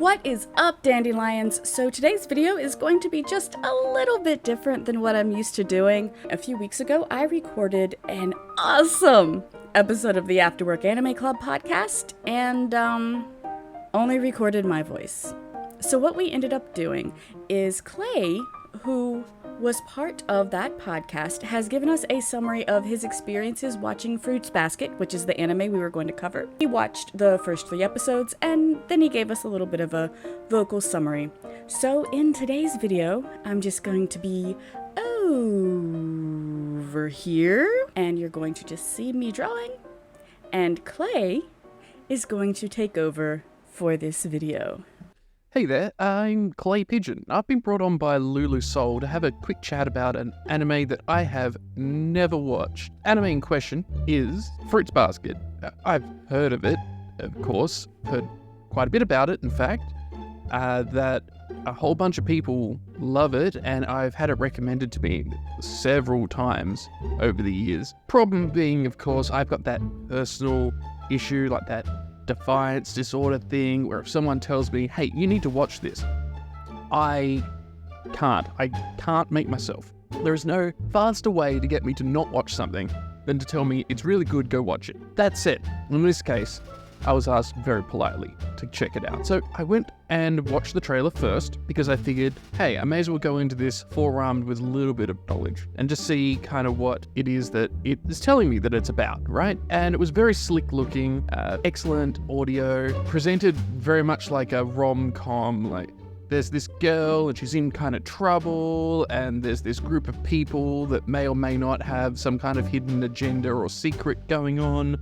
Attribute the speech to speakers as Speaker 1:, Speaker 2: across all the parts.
Speaker 1: What is up, dandelions? So today's video is going to be just a little bit different than what I'm used to doing. A few weeks ago, I recorded an awesome episode of the Afterwork Anime Club podcast and only recorded my voice. So what we ended up doing is Clay, who was part of that podcast, has given us a summary of his experiences watching Fruits Basket, which is the anime we were going to cover. He watched the first 3 episodes, and then he gave us a little bit of a vocal summary. So in today's video, I'm just going to be over here, and you're going to just see me drawing, and Clay is going to take over for this video.
Speaker 2: Hey there, I'm Clay Pigeon. I've been brought on by LuuluSoul to have a quick chat about an anime that I have never watched. Anime in question is Fruits Basket. I've heard of it, of course, heard quite a bit about it, in fact, that a whole bunch of people love it, and I've had it recommended to me several times over the years. Problem being, of course, I've got that personal issue, like that defiance disorder thing, where if someone tells me, hey, you need to watch this, I can't make myself. There is no faster way to get me to not watch something than to tell me it's really good, go watch it. That's it. In this case, I was asked very politely to check it out. So I went and watched the trailer first because I figured, hey, I may as well go into this forearmed with a little bit of knowledge and just see kind of what it is that it is telling me that it's about, right? And it was very slick looking, excellent audio, presented very much like a rom-com. Like, there's this girl and she's in kind of trouble, and there's this group of people that may or may not have some kind of hidden agenda or secret going on.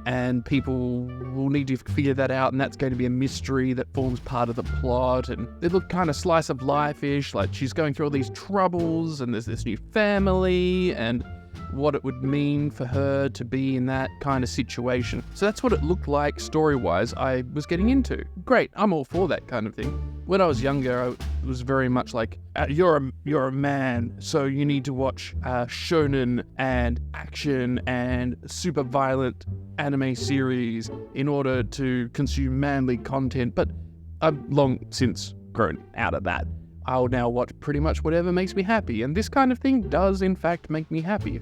Speaker 2: And people will need to figure that out, and that's going to be a mystery that forms part of the plot. And they look kind of slice of life-ish, like she's going through all these troubles, and there's this new family, and what it would mean for her to be in that kind of situation. So that's what it looked like story-wise I was getting into. Great, I'm all for that kind of thing. When I was younger, I was very much like, you're a man, so you need to watch shonen and action and super violent anime series in order to consume manly content. But I've long since grown out of that. I'll now watch pretty much whatever makes me happy, and this kind of thing does in fact make me happy.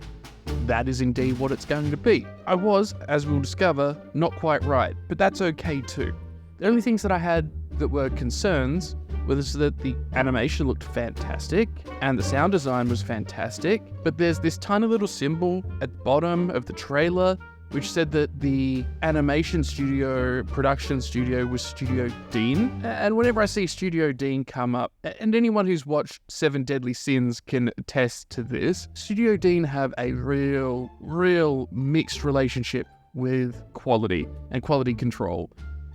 Speaker 2: That is indeed what it's going to be. I was, as we'll discover, not quite right, but that's okay too. The only things that I had that were concerns was that the animation looked fantastic and the sound design was fantastic, but there's this tiny little symbol at the bottom of the trailer which said that the animation studio, production studio, was Studio Dean. And whenever I see Studio Dean come up, and anyone who's watched Seven Deadly Sins can attest to this, Studio Dean have a real mixed relationship with quality and quality control.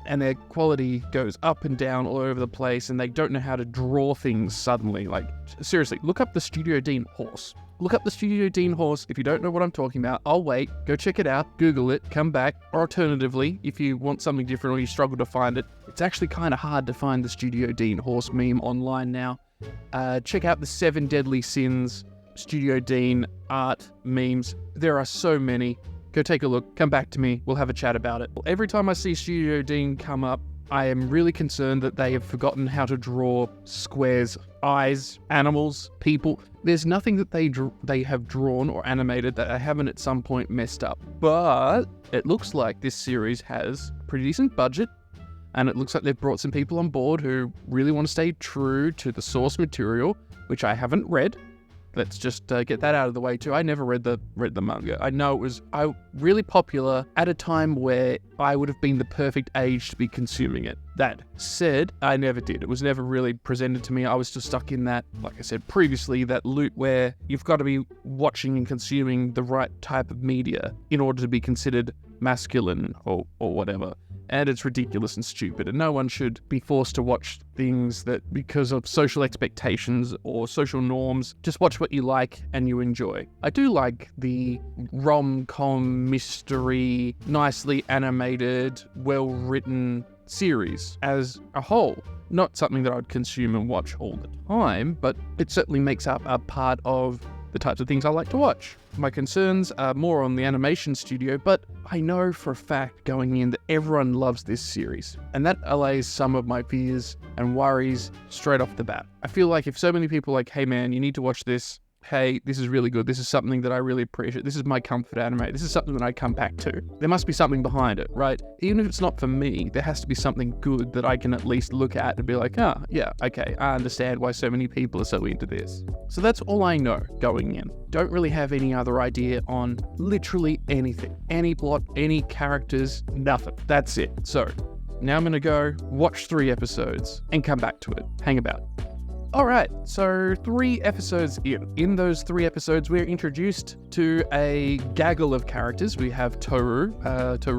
Speaker 2: And their quality goes up and down all over the place, and they don't know how to draw things suddenly. Like, seriously, look up the Studio Dean horse. Look up the Studio Dean horse. If you don't know what I'm talking about, I'll wait. Go check it out. Google it. Come back. Or alternatively, if you want something different or you struggle to find it, it's actually kind of hard to find the Studio Dean horse meme online now. Check out the 7 Deadly Sins Studio Dean art memes. There are so many. Go take a look. Come back to me. We'll have a chat about it. Every time I see Studio Dean come up, I am really concerned that they have forgotten how to draw squares, eyes, animals, people. There's nothing that they have drawn or animated that I haven't at some point messed up. But it looks like this series has a pretty decent budget, and it looks like they've brought some people on board who really want to stay true to the source material, which I haven't read. Let's just get that out of the way too. I never read the manga. I know it was really popular at a time where I would have been the perfect age to be consuming it. That said, I never did. It was never really presented to me. I was just stuck in that, like I said previously, that loop where you've got to be watching and consuming the right type of media in order to be considered masculine or whatever. And it's ridiculous and stupid, and no one should be forced to watch things that because of social expectations or social norms. Just watch what you like and you enjoy. I do like the rom-com mystery, nicely animated, well-written series as a whole. Not something that I'd consume and watch all the time, but it certainly makes up a part of the types of things I like to watch. My concerns are more on the animation studio, but I know for a fact going in that everyone loves this series, and that allays some of my fears and worries straight off the bat. I feel like if so many people are like, hey man, you need to watch this, hey, this is really good, this is something that I really appreciate, this is my comfort anime, this is something that I come back to, there must be something behind it, right? Even if it's not for me, there has to be something good that I can at least look at and be like, oh, yeah, okay, I understand why so many people are so into this. So that's all I know going in. Don't really have any other idea on literally anything. Any plot, any characters, nothing. That's it. So now I'm going to go watch 3 episodes and come back to it. Hang about. Alright, so 3 episodes in. In those 3 episodes, we're introduced to a gaggle of characters. We have Toru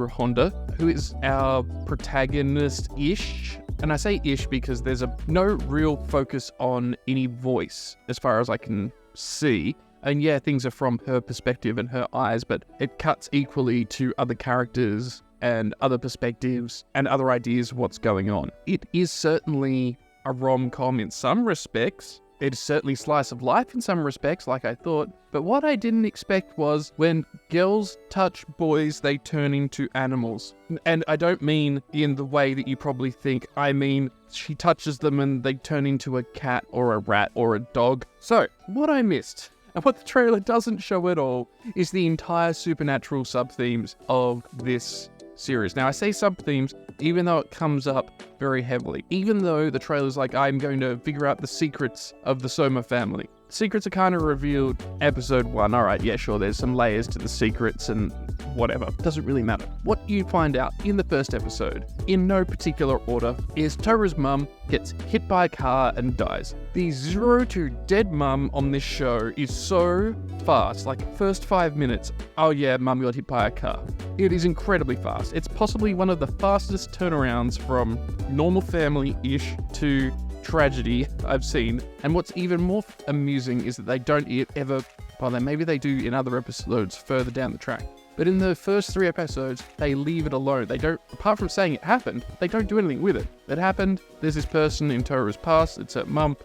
Speaker 2: Honda, who is our protagonist-ish. And I say ish because there's no real focus on any voice, as far as I can see. And yeah, things are from her perspective and her eyes, but it cuts equally to other characters and other perspectives and other ideas of what's going on. It is certainly a rom-com in some respects. It is certainly slice of life in some respects, like I thought. But what I didn't expect was when girls touch boys, they turn into animals. And I don't mean in the way that you probably think. I mean, she touches them and they turn into a cat or a rat or a dog. So, what I missed, and what the trailer doesn't show at all, is the entire supernatural sub-themes of this series. Now, I say sub-themes even though it comes up very heavily. Even though the trailer's like, I'm going to figure out the secrets of the Soma family. Secrets are kind of revealed episode 1. Alright, yeah, sure, there's some layers to the secrets and whatever. Doesn't really matter. What you find out in the first episode, in no particular order, is Toru's mum gets hit by a car and dies. The 0 to dead mum on this show is so fast, like first 5 minutes, oh yeah, mum got hit by a car. It is incredibly fast. It's possibly one of the fastest turnarounds from normal family-ish to tragedy I've seen. And what's even more amusing is that they don't ever, well, maybe they do in other episodes further down the track. But in the first 3 episodes, they leave it alone. They don't, apart from saying it happened, they don't do anything with it. It happened, there's this person in Toru's past, it's her mum,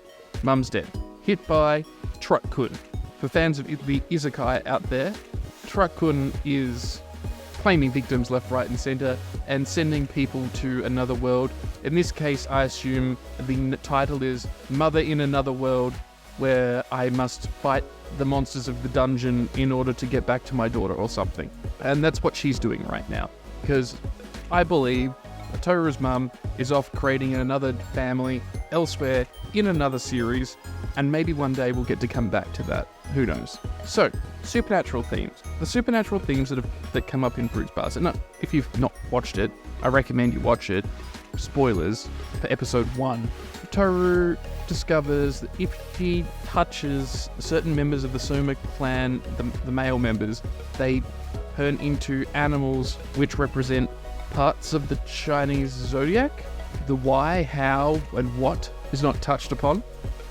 Speaker 2: mum's dead. Hit by Truck-kun. For fans of the isekai out there, Truck-kun is claiming victims left, right and center and sending people to another world. In this case, I assume the title is Mother in Another World, where I must fight the monsters of the dungeon in order to get back to my daughter or something. And that's what she's doing right now. Because I believe Toru's mum is off creating another family elsewhere in another series, and maybe one day we'll get to come back to that. Who knows? So, supernatural themes. The supernatural themes that come up in Fruits Basket. No, if you've not watched it, I recommend you watch it. Spoilers for episode 1. Toru discovers that if she touches certain members of the Soma clan, the male members, they turn into animals which represent parts of the Chinese zodiac. The why, how, and what is not touched upon.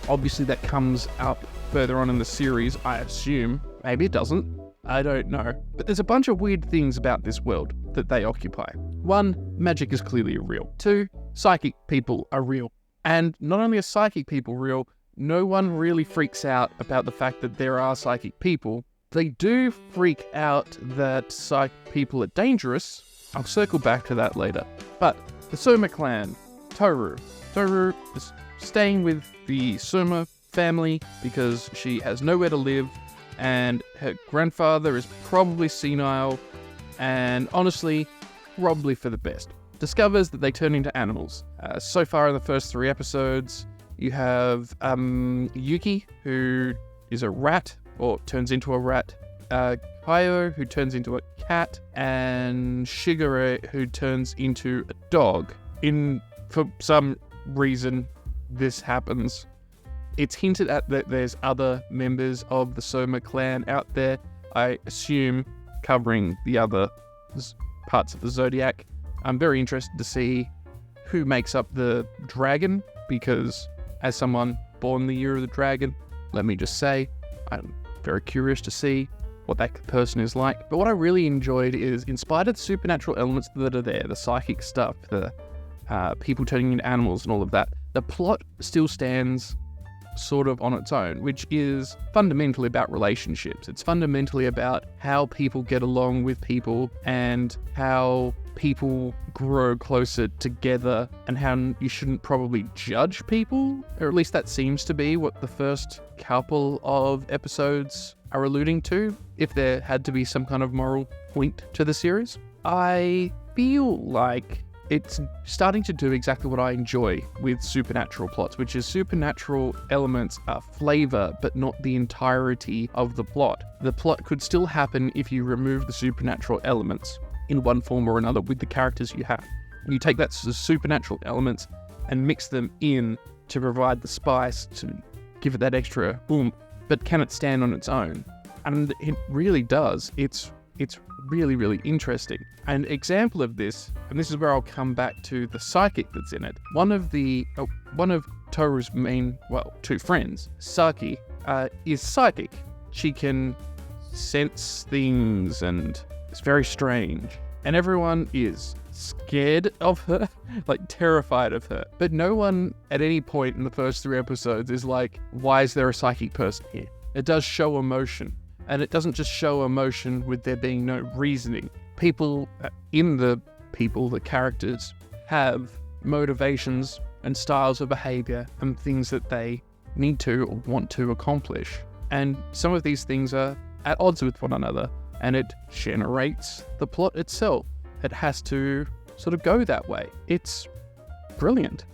Speaker 2: Obviously that comes up further on in the series, I assume. Maybe it doesn't. I don't know. But there's a bunch of weird things about this world that they occupy. 1, magic is clearly real. 2, psychic people are real. And not only are psychic people real, no one really freaks out about the fact that there are psychic people. They do freak out that psychic people are dangerous. I'll circle back to that later. But the Soma clan, Toru is staying with the Soma family because she has nowhere to live and her grandfather is probably senile and honestly, probably for the best. Discovers that they turn into animals. So far in the first 3 episodes, you have Yuki, who is a rat, or turns into a rat, Kaio, who turns into a cat, and Shigure, who turns into a dog. For some reason, this happens. It's hinted at that there's other members of the Soma clan out there, I assume, covering the other parts of the zodiac. I'm very interested to see who makes up the dragon, because as someone born the year of the dragon, let me just say, I'm very curious to see what that person is like. But what I really enjoyed is, in spite of the supernatural elements that are there, the psychic stuff, the people turning into animals and all of that, the plot still stands sort of on its own, which is fundamentally about relationships. It's fundamentally about how people get along with people and how people grow closer together, and how you shouldn't probably judge people, or at least that seems to be what the first couple of episodes are alluding to, if there had to be some kind of moral point to the series. I feel like it's starting to do exactly what I enjoy with supernatural plots, which is supernatural elements are flavor, but not the entirety of the plot. The plot could still happen if you remove the supernatural elements in one form or another with the characters you have. You take that supernatural elements and mix them in to provide the spice to give it that extra oomph, but can it stand on its own? And it really does. It's really, really interesting. An example of this, and this is where I'll come back to the psychic that's in it. One of Toru's main, two friends, Saki, is psychic. She can sense things, and it's very strange. And everyone is scared of her, like terrified of her. But no one at any point in the first 3 episodes is like, why is there a psychic person here? It does show emotion. And it doesn't just show emotion with there being no reasoning. The characters have motivations and styles of behavior and things that they need to or want to accomplish. And some of these things are at odds with one another, and it generates the plot itself. It has to sort of go that way. It's brilliant.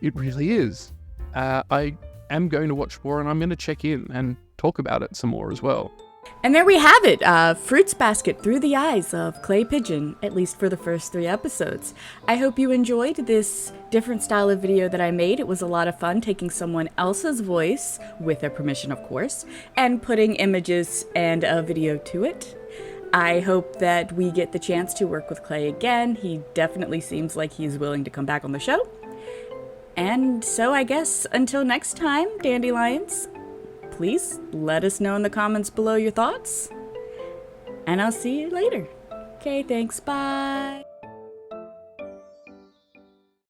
Speaker 2: It really is. I am going to watch more, and I'm going to check in and talk about it some more as well.
Speaker 1: And there we have it, Fruits Basket through the eyes of Clay Pigeon, at least for the first 3 episodes. I hope you enjoyed this different style of video that I made. It was a lot of fun taking someone else's voice, with their permission of course, and putting images and a video to it. I hope that we get the chance to work with Clay again. He definitely seems like he's willing to come back on the show. And so I guess until next time, Dandelions, please let us know in the comments below your thoughts, and I'll see you later. Okay, thanks, bye.